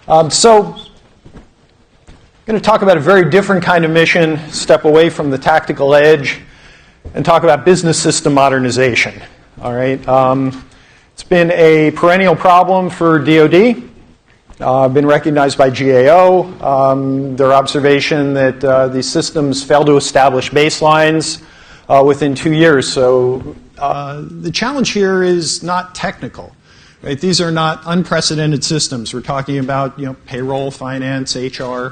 So I'm going to talk about a very different kind of mission, step away from the tactical edge, and talk about business system modernization. All right. It's been a perennial problem for DoD. Been recognized by GAO. Their observation that these systems fail to establish baselines within 2 years. So the challenge here is not technical. Right? These are not unprecedented systems. We're talking about payroll, finance, HR,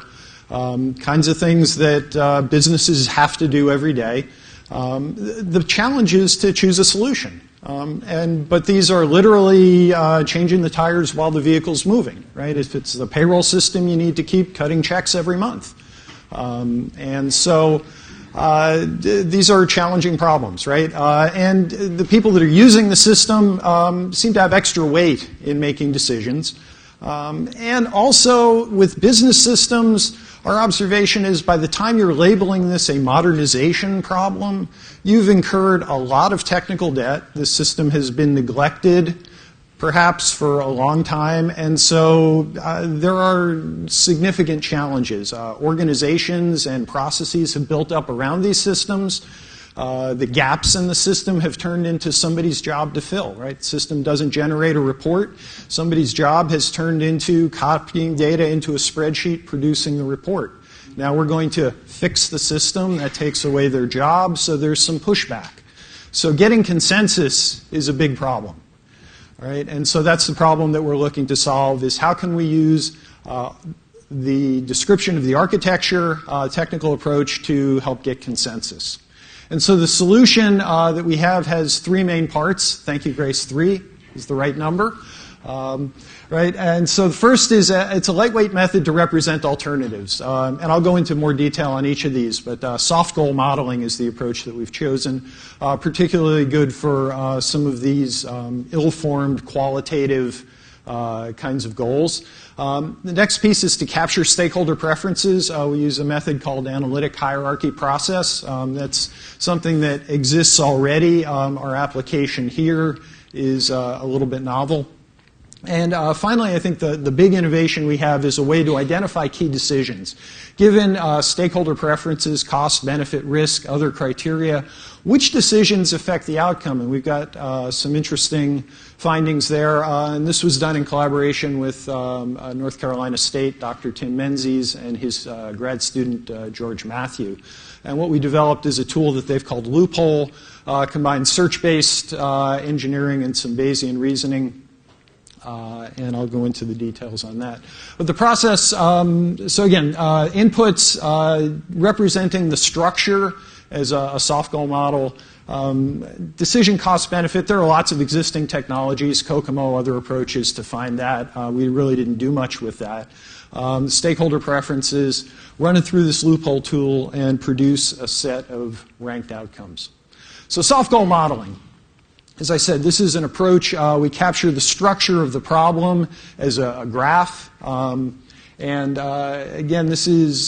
kinds of things that businesses have to do every day. The challenge is to choose a solution. But these are literally changing the tires while the vehicle's moving, right? If it's the payroll system, you need to keep cutting checks every month. These are challenging problems, right? And the people that are using the system seem to have extra weight in making decisions. And also, with business systems, our observation is by the time you're labeling this a modernization problem, you've incurred a lot of technical debt. The system has been neglected, perhaps for a long time, and so there are significant challenges. Organizations and processes have built up around these systems. The gaps in the system have turned into somebody's job to fill, right? The system doesn't generate a report. Somebody's job has turned into copying data into a spreadsheet, producing the report. Now we're going to fix the system. That takes away their job, so there's some pushback. So getting consensus is a big problem, right? And so that's the problem that we're looking to solve, is how can we use the description of the architecture, technical approach to help get consensus. And so the solution that we have has three main parts. Thank you, Grace. 3 is the right number. Right? And so the first is it's a lightweight method to represent alternatives. And I'll go into more detail on each of these, but Softgoal modeling is the approach that we've chosen, particularly good for some of these ill-formed qualitative kinds of goals. The next piece is to capture stakeholder preferences. We use a method called analytic hierarchy process. That's something that exists already. Our application here is a little bit novel. And finally, I think the big innovation we have is a way to identify key decisions. Given stakeholder preferences, cost, benefit, risk, other criteria, which decisions affect the outcome? And we've got some interesting findings there. And this was done in collaboration with North Carolina State, Dr. Tim Menzies, and his grad student, George Matthew. And what we developed is a tool that they've called LOOPHOLE, combines search-based engineering and some Bayesian reasoning. And I'll go into the details on that. But the process, so again, inputs representing the structure as a Softgoal model. Decision, cost, benefit. There are lots of existing technologies, Kokomo, other approaches to find that. We really didn't do much with that. Stakeholder preferences, run it through this LOOPHOLE tool, and produce a set of ranked outcomes. So Softgoal modeling. As I said, this is an approach. We capture the structure of the problem as a graph. Again, this is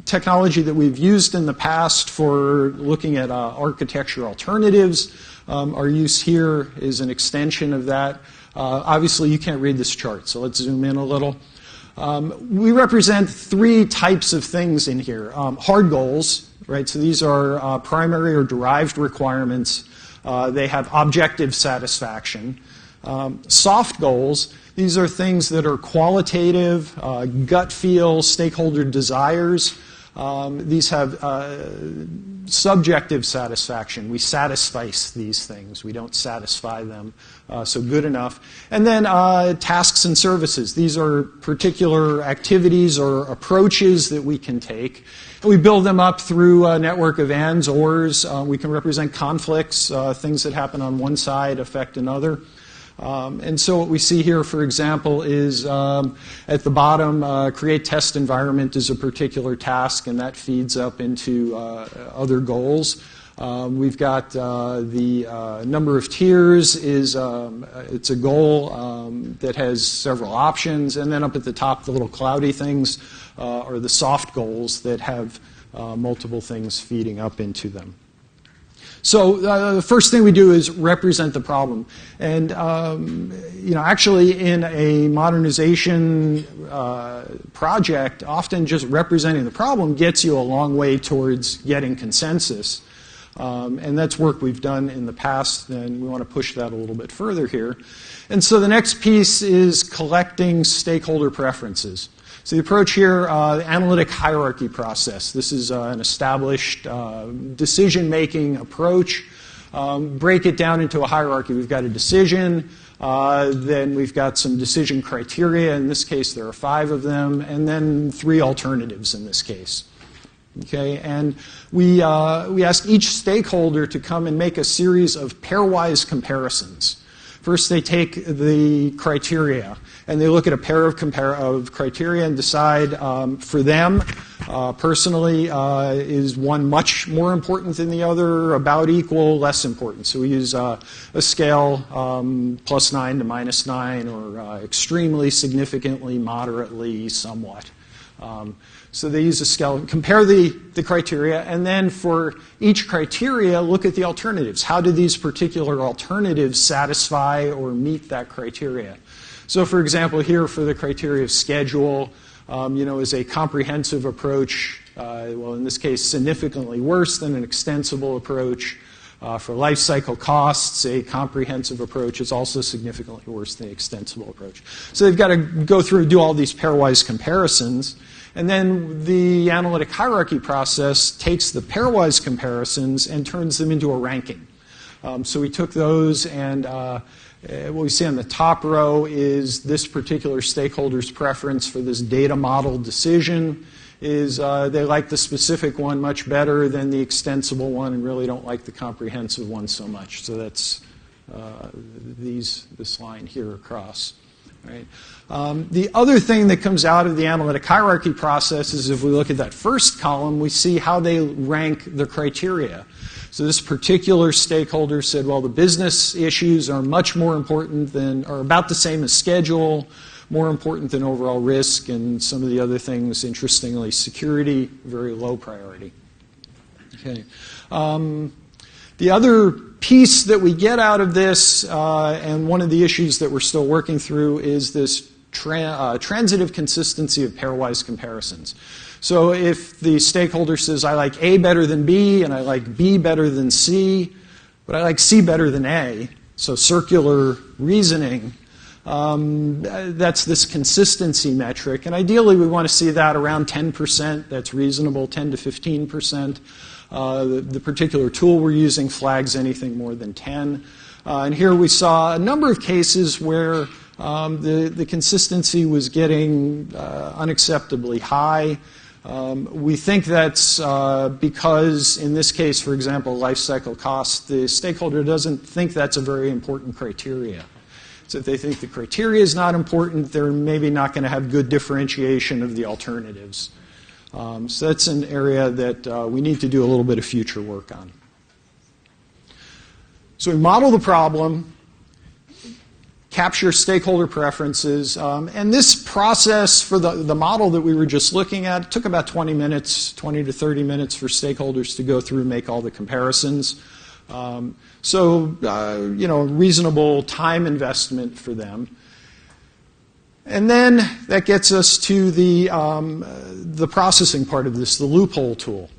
technology that we've used in the past for looking at architecture alternatives. Our use here is an extension of that. Obviously, you can't read this chart, so let's zoom in a little. We represent 3 types of things in here. Hard goals, right? So these are primary or derived requirements. They have objective satisfaction. Soft goals, these are things that are qualitative, gut feel, stakeholder desires. These have subjective satisfaction. We satisfy these things. We don't satisfy them. So good enough. And then tasks and services. These are particular activities or approaches that we can take. And we build them up through a network of ands, ors. We can represent conflicts. Things that happen on one side affect another. And so what we see here, for example, is at the bottom, create test environment is a particular task, and that feeds up into other goals. We've got the number of tiers is it's a goal that has several options, and then up at the top, the little cloudy things are the soft goals that have multiple things feeding up into them. So the first thing we do is represent the problem. And actually in a modernization project, often just representing the problem gets you a long way towards getting consensus. And that's work we've done in the past, and we want to push that a little bit further here. And so the next piece is collecting stakeholder preferences. So the approach here, the analytic hierarchy process. This is an established decision-making approach. Break it down into a hierarchy. We've got a decision, then we've got some decision criteria. In this case, there are 5 of them, and then 3 alternatives in this case. Okay, and we ask each stakeholder to come and make a series of pairwise comparisons. First, they take the criteria, and they look at a pair of criteria and decide for them, personally, is one much more important than the other, about equal, less important. So we use a scale +9 to -9, or extremely, significantly, moderately, somewhat. So they use a scale, compare the criteria, and then for each criteria, look at the alternatives. How do these particular alternatives satisfy or meet that criteria? So for example, here for the criteria of schedule, is a comprehensive approach, well in this case significantly worse than an extensible approach. For life cycle costs, a comprehensive approach is also significantly worse than the extensible approach. So they've got to go through and do all these pairwise comparisons. And then the analytic hierarchy process takes the pairwise comparisons and turns them into a ranking. So we took those, and what we see on the top row is this particular stakeholder's preference for this data model decision. Is they like the specific one much better than the extensible one, and really don't like the comprehensive one so much. So that's this line here across. Right? The other thing that comes out of the analytic hierarchy process is if we look at that first column, we see how they rank the criteria. So this particular stakeholder said, well, the business issues are much more important than, or about the same as schedule, more important than overall risk, and some of the other things, interestingly, security, very low priority. Okay. The other piece that we get out of this, and one of the issues that we're still working through, is this transitive consistency of pairwise comparisons. So if the stakeholder says, I like A better than B, and I like B better than C, but I like C better than A, so circular reasoning, that's this consistency metric. And ideally, we want to see that around 10%. That's reasonable, 10 to 15%. The particular tool we're using flags anything more than 10. And here we saw a number of cases where the consistency was getting unacceptably high. We think that's because, in this case, for example, life cycle cost, the stakeholder doesn't think that's a very important criteria. So if they think the criteria is not important, they're maybe not going to have good differentiation of the alternatives. So that's an area that we need to do a little bit of future work on. So we model the problem, capture stakeholder preferences, and this process for the model that we were just looking at took about 20 minutes, 20 to 30 minutes for stakeholders to go through and make all the comparisons. Reasonable time investment for them. And then that gets us to the processing part of this, the loophole tool.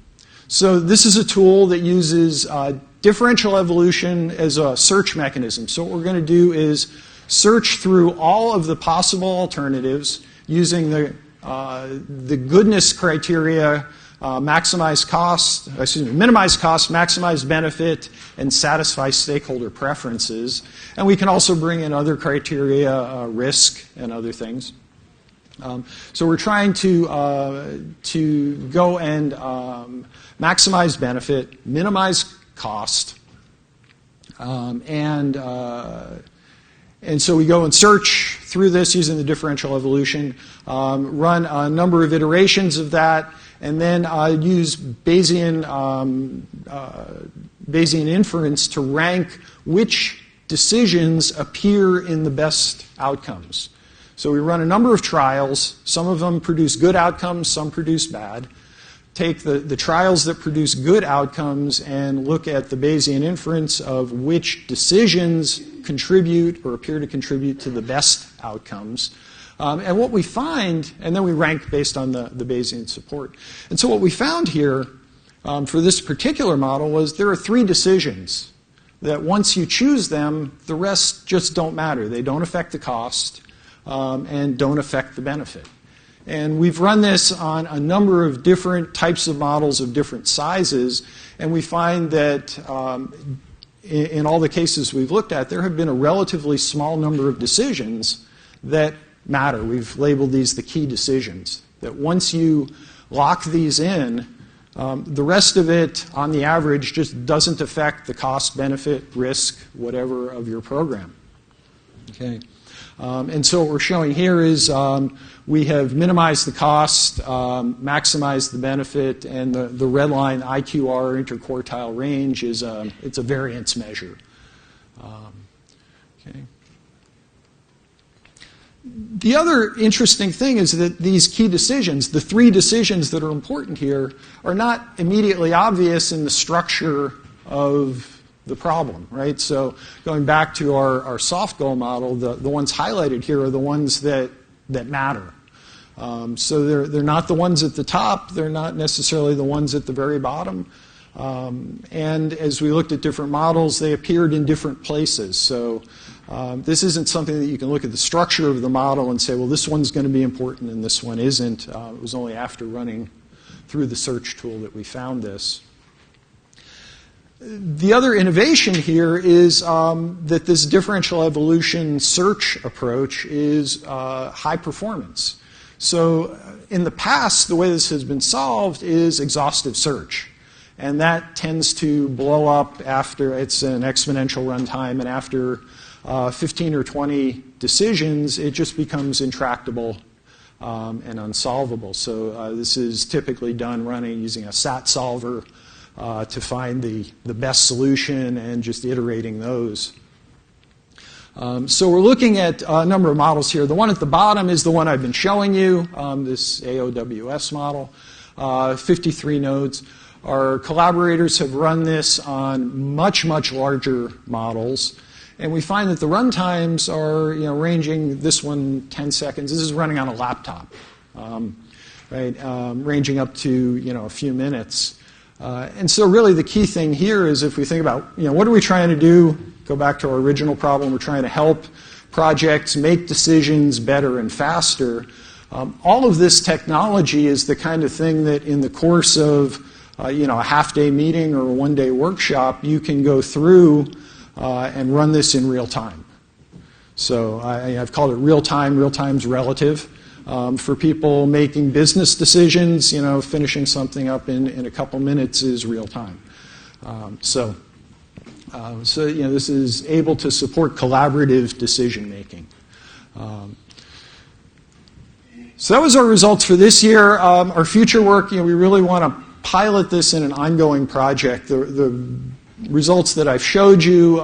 So this is a tool that uses differential evolution as a search mechanism. So what we're going to do is search through all of the possible alternatives using the goodness criteria, minimize cost, maximize benefit, and satisfy stakeholder preferences. And we can also bring in other criteria, risk and other things. So we're trying to go and maximize benefit, minimize cost, and so we go and search through this using the differential evolution, run a number of iterations of that, and then use Bayesian inference to rank which decisions appear in the best outcomes. So we run a number of trials. Some of them produce good outcomes, some produce bad. take the trials that produce good outcomes and look at the Bayesian inference of which decisions contribute or appear to contribute to the best outcomes. And what we find, and then we rank based on the Bayesian support. And so what we found here for this particular model was there are 3 decisions that once you choose them, the rest just don't matter. They don't affect the cost and don't affect the benefit. And we've run this on a number of different types of models of different sizes, and we find that in all the cases we've looked at, there have been a relatively small number of decisions that matter. We've labeled these the key decisions, that once you lock these in, the rest of it, on the average, just doesn't affect the cost, benefit, risk, whatever of your program. Okay. And so what we're showing here is we have minimized the cost, maximized the benefit, and the red line IQR interquartile range is it's a variance measure. Okay. The other interesting thing is that these key decisions, the 3 decisions that are important here, are not immediately obvious in the structure of the problem, right? So going back to our Softgoal model, the ones highlighted here are the ones that matter. So they're not the ones at the top. They're not necessarily the ones at the very bottom. And as we looked at different models, they appeared in different places. So this isn't something that you can look at the structure of the model and say, well, this one's going to be important and this one isn't. It was only after running through the search tool that we found this. The other innovation here is that this differential evolution search approach is high performance. So in the past, the way this has been solved is exhaustive search. And that tends to blow up after it's an exponential runtime, and after 15 or 20 decisions, it just becomes intractable and unsolvable. So this is typically done running using a SAT solver to find the best solution and just iterating those. So we're looking at a number of models here. The one at the bottom is the one I've been showing you, this AOWS model, 53 nodes. Our collaborators have run this on much, much larger models. And we find that the run times are ranging, this one 10 seconds. This is running on a laptop, right? Ranging up to a few minutes. And so really the key thing here is if we think about, what are we trying to do? Go back to our original problem. We're trying to help projects make decisions better and faster. All of this technology is the kind of thing that in the course of a half-day meeting or a one-day workshop, you can go through and run this in real time. So I've called it real time. Real time's relative. For people making business decisions, finishing something up in a couple minutes is real time. So this is able to support collaborative decision making. So that was our results for this year. Our future work, we really want to pilot this in an ongoing project. The results that I've showed you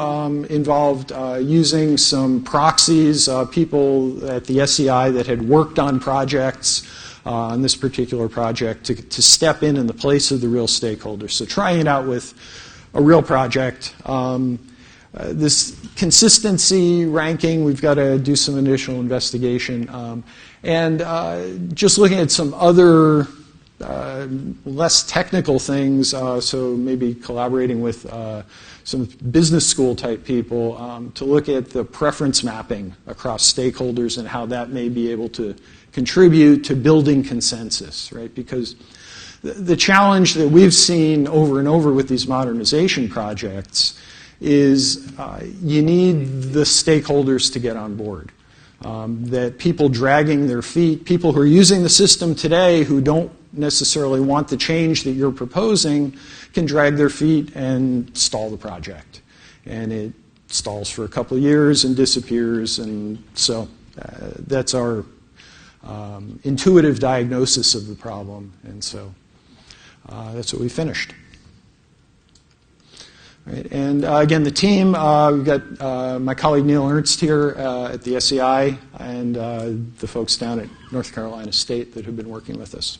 involved using some proxies, people at the SEI that had worked on projects on this particular project to step in the place of the real stakeholders. So trying it out with a real project. This consistency ranking, we've got to do some initial investigation. And just looking at some other less technical things, so maybe collaborating with some business school type people to look at the preference mapping across stakeholders and how that may be able to contribute to building consensus, right? Because the challenge that we've seen over and over with these modernization projects is you need the stakeholders to get on board. That people dragging their feet, people who are using the system today who don't necessarily want the change that you're proposing, can drag their feet and stall the project. And it stalls for a couple of years and disappears. And so that's our intuitive diagnosis of the problem. And so that's what we finished. Right. And again, the team, we've got my colleague Neil Ernst here at the SEI and the folks down at North Carolina State that have been working with us.